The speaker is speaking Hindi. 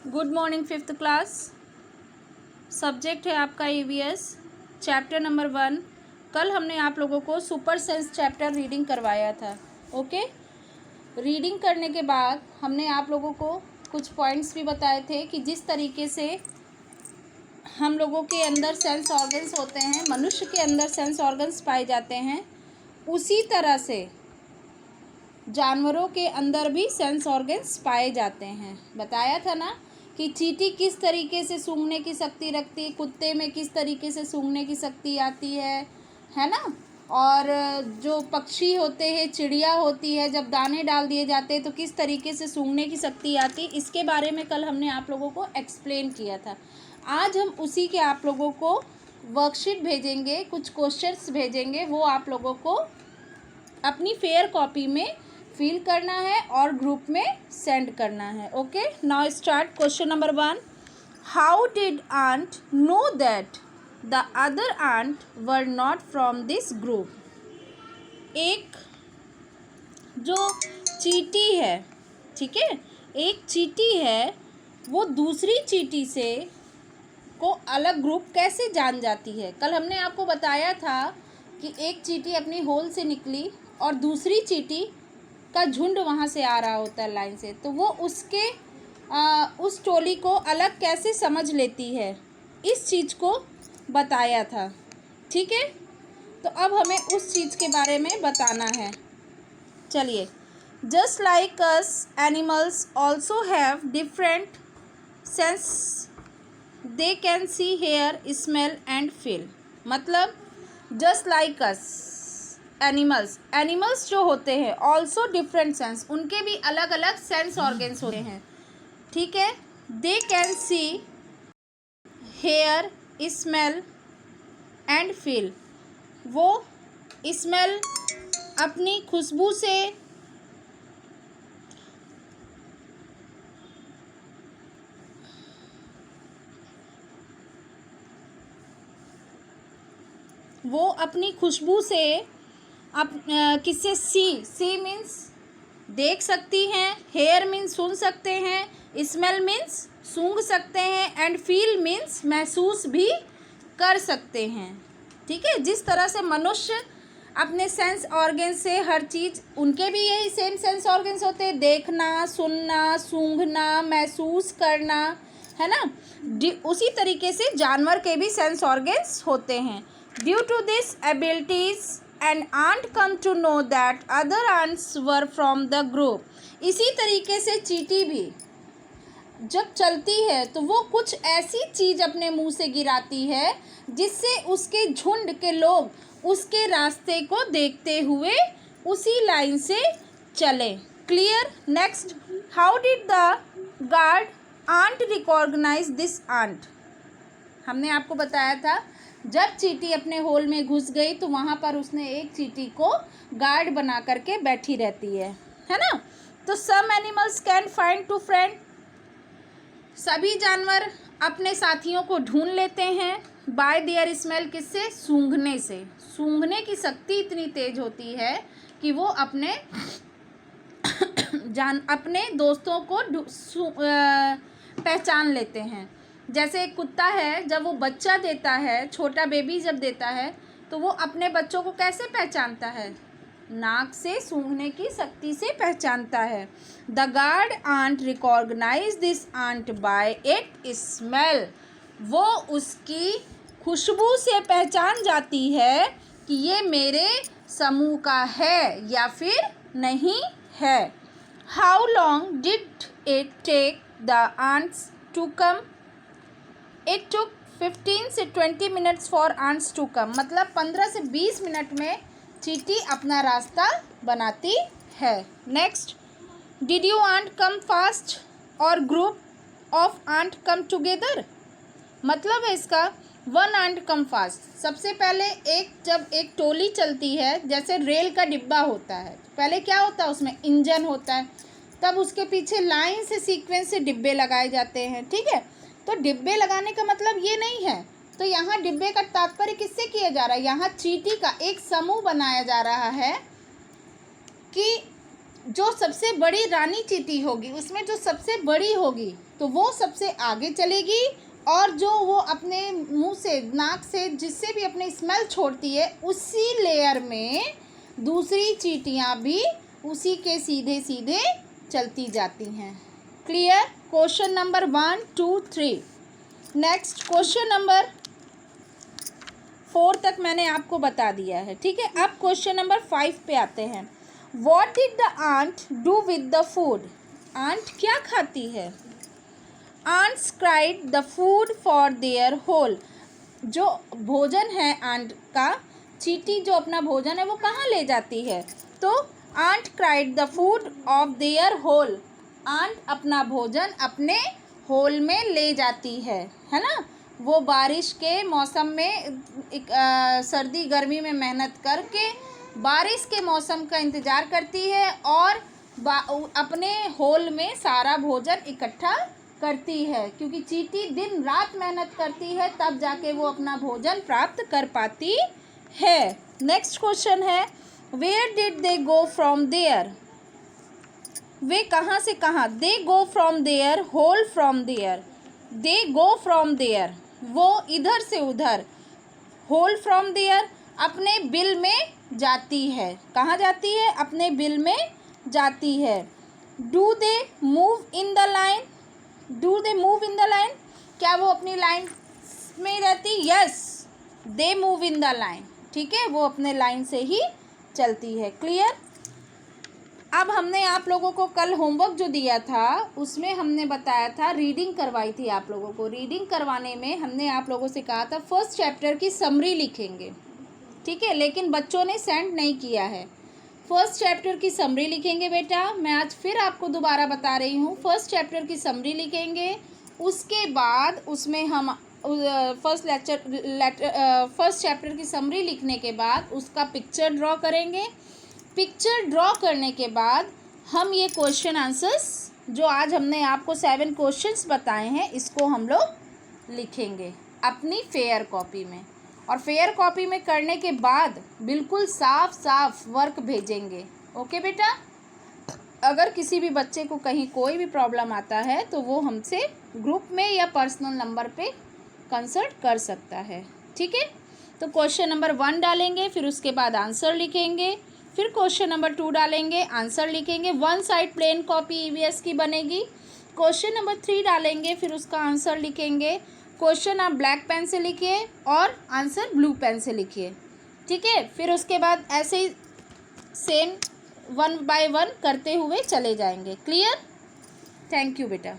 Good morning fifth class. Subject है आपका ईवीएस, चैप्टर नंबर 1। कल हमने आप लोगों को सुपर सेंस चैप्टर रीडिंग करवाया था। ओके, रीडिंग करने के बाद हमने आप लोगों को कुछ पॉइंट्स भी बताए थे कि जिस तरीके से हम लोगों के अंदर सेंस ऑर्गन्स होते हैं, मनुष्य के अंदर सेंस ऑर्गन्स पाए जाते हैं, उसी तरह से जानवरों के अंदर भी सेंस ऑर्गन्स पाए जाते हैं। बताया था ना कि चींटी किस तरीके से सूंघने की शक्ति रखती है, कुत्ते में किस तरीके से सूंघने की शक्ति आती है ना। और जो पक्षी होते हैं, चिड़िया होती है, जब दाने डाल दिए जाते हैं तो किस तरीके से सूंघने की शक्ति आती है, इसके बारे में कल हमने आप लोगों को एक्सप्लेन किया था। आज हम उसी के आप लोगों को वर्कशीट भेजेंगे, कुछ क्वेश्चंस भेजेंगे, वो आप लोगों को अपनी फेयर कॉपी में फिल करना है और ग्रुप में सेंड करना है। Okay, now start. Question number 1, how did ant know that the other ant were not from this group. एक जो चींटी है, ठीक है, एक चींटी है, वो दूसरी चींटी से को अलग ग्रुप कैसे जान जाती है। कल हमने आपको बताया था कि एक चींटी अपनी होल से निकली और दूसरी चींटी का झुंड वहाँ से आ रहा होता है लाइन से, तो वो उसके उस टोली को अलग कैसे समझ लेती है, इस चीज़ को बताया था। ठीक है, तो अब हमें उस चीज़ के बारे में बताना है। चलिए, just like us animals also have different sense, they can see, hear, smell and feel. मतलब जस्ट लाइक अस एनिमल्स जो होते हैं, ऑल्सो डिफरेंट सेंस, उनके भी अलग अलग सेंस ऑर्गन्स होते हैं। ठीक है, they can see, hear, smell and feel. वो स्मेल अपनी खुशबू से, वो अपनी खुशबू से किससे, सी मीन्स देख सकती हैं, हेयर मीन्स सुन सकते हैं, स्मेल मीन्स सूंघ सकते हैं, एंड फील मीन्स महसूस भी कर सकते हैं। ठीक है, जिस तरह से मनुष्य अपने सेंस ऑर्गन से हर चीज़, उनके भी यही सेम सेंस ऑर्गन्स होते हैं, देखना, सुनना, सूंघना, महसूस करना, है ना। उसी तरीके से जानवर के भी सेंस ऑर्गन्स होते हैं। Due to this abilities and ant come to know that other ants were from the group. इसी तरीके से चींटी भी जब चलती है तो वो कुछ ऐसी चीज़ अपने मुंह से गिराती है जिससे उसके झुंड के लोग उसके रास्ते को देखते हुए उसी लाइन से चले। Clear. Next, how did the guard ant recognise this ant. हमने आपको बताया था जब चींटी अपने होल में घुस गई तो वहाँ पर उसने एक चींटी को गार्ड बना करके बैठी रहती है ना। तो some animals can find to friend, सभी जानवर अपने साथियों को ढूंढ लेते हैं बाय देयर स्मेल, किससे, सूंघने से। सूंघने की शक्ति इतनी तेज होती है कि वो अपने दोस्तों को पहचान लेते हैं। जैसे एक कुत्ता है, जब वो बच्चा देता है, छोटा बेबी जब देता है, तो वो अपने बच्चों को कैसे पहचानता है, नाक से, सूंघने की शक्ति से पहचानता है। The guard ant recognise this ant by it smell. वो उसकी खुशबू से पहचान जाती है कि ये मेरे समूह का है या फिर नहीं है। How long did it take the ants to come. It took 15 से 20 minutes for ants to come. मतलब 15 से 20 मिनट में चींटी अपना रास्ता बनाती है। Next, did you ant come fast और group of ant come together. मतलब है इसका, वन आंट कम फास्ट। सबसे पहले जब एक टोली चलती है, जैसे रेल का डिब्बा होता है, पहले क्या होता है, उसमें इंजन होता है, तब उसके पीछे लाइन से, सीक्वेंस से डिब्बे लगाए जाते हैं। ठीक है, तो डिब्बे लगाने का मतलब ये नहीं है, तो यहाँ डिब्बे का तात्पर्य किससे किया जा रहा है, यहाँ चींटी का एक समूह बनाया जा रहा है कि जो सबसे बड़ी रानी चींटी होगी उसमें जो सबसे बड़ी होगी तो वो सबसे आगे चलेगी, और जो वो अपने मुंह से, नाक से, जिससे भी अपने स्मेल छोड़ती है उसी लेयर में दूसरी चींटियां भी उसी के सीधे सीधे चलती जाती हैं। Clear? Question number 1, 2, 3। Next question number 4 तक मैंने आपको बता दिया है, ठीक है। अब क्वेश्चन नंबर 5 पे आते हैं। What did the ant do with the food? Ant क्या खाती है? Ants cried the food for their hole. जो भोजन है आंट का, चींटी जो अपना भोजन है वो कहाँ ले जाती है? तो ant carried the food of their hole. Ant अपना भोजन अपने होल में ले जाती है ना। वो बारिश के मौसम में सर्दी गर्मी में मेहनत करके बारिश के मौसम का इंतज़ार करती है और अपने होल में सारा भोजन इकट्ठा करती है, क्योंकि चींटी दिन रात मेहनत करती है तब जाके वो अपना भोजन प्राप्त कर पाती है। नेक्स्ट क्वेश्चन है, where did they go from there? वे कहाँ से कहाँ? They go from there, hole from there. They go from there, वो इधर से उधर। होल फ्रॉम देयर, अपने बिल में जाती है। कहाँ जाती है? अपने बिल में जाती है। Do they move in the line? Do they move in the line, क्या वो अपनी लाइन में रहती? Yes, they move in the line, ठीक है, वो अपने लाइन से ही चलती है। क्लियर? अब हमने आप लोगों को कल होमवर्क जो दिया था उसमें हमने बताया था, रीडिंग करवाई थी आप लोगों को। रीडिंग करवाने में हमने आप लोगों से कहा था फर्स्ट चैप्टर की समरी लिखेंगे, ठीक है, लेकिन बच्चों ने सेंड नहीं किया है। फर्स्ट चैप्टर की समरी लिखेंगे बेटा, मैं आज फिर आपको दोबारा बता रही हूँ। फर्स्ट चैप्टर की समरी लिखेंगे, उसके बाद उसमें हम फर्स्ट चैप्टर की समरी लिखने के बाद उसका पिक्चर ड्रॉ करेंगे। पिक्चर ड्रॉ करने के बाद हम ये क्वेश्चन आंसर्स जो आज हमने आपको 7 क्वेश्चंस बताए हैं इसको हम लोग लिखेंगे अपनी फेयर कॉपी में, और फेयर कॉपी में करने के बाद बिल्कुल साफ साफ वर्क भेजेंगे। ओके बेटा? अगर किसी भी बच्चे को कहीं कोई भी प्रॉब्लम आता है तो वो हमसे ग्रुप में या पर्सनल नंबर पे कंसल्ट कर सकता है, ठीक है। तो क्वेश्चन नंबर 1 डालेंगे, फिर उसके बाद आंसर लिखेंगे, फिर क्वेश्चन नंबर 2 डालेंगे, आंसर लिखेंगे। 1 साइड प्लेन कॉपी ईवीएस की बनेगी। क्वेश्चन नंबर 3 डालेंगे, फिर उसका आंसर लिखेंगे। क्वेश्चन आप ब्लैक पेन से लिखिए और आंसर ब्लू पेन से लिखिए, ठीक है। फिर उसके बाद ऐसे ही सेम 1 बाय 1 करते हुए चले जाएंगे। क्लियर? थैंक यू बेटा।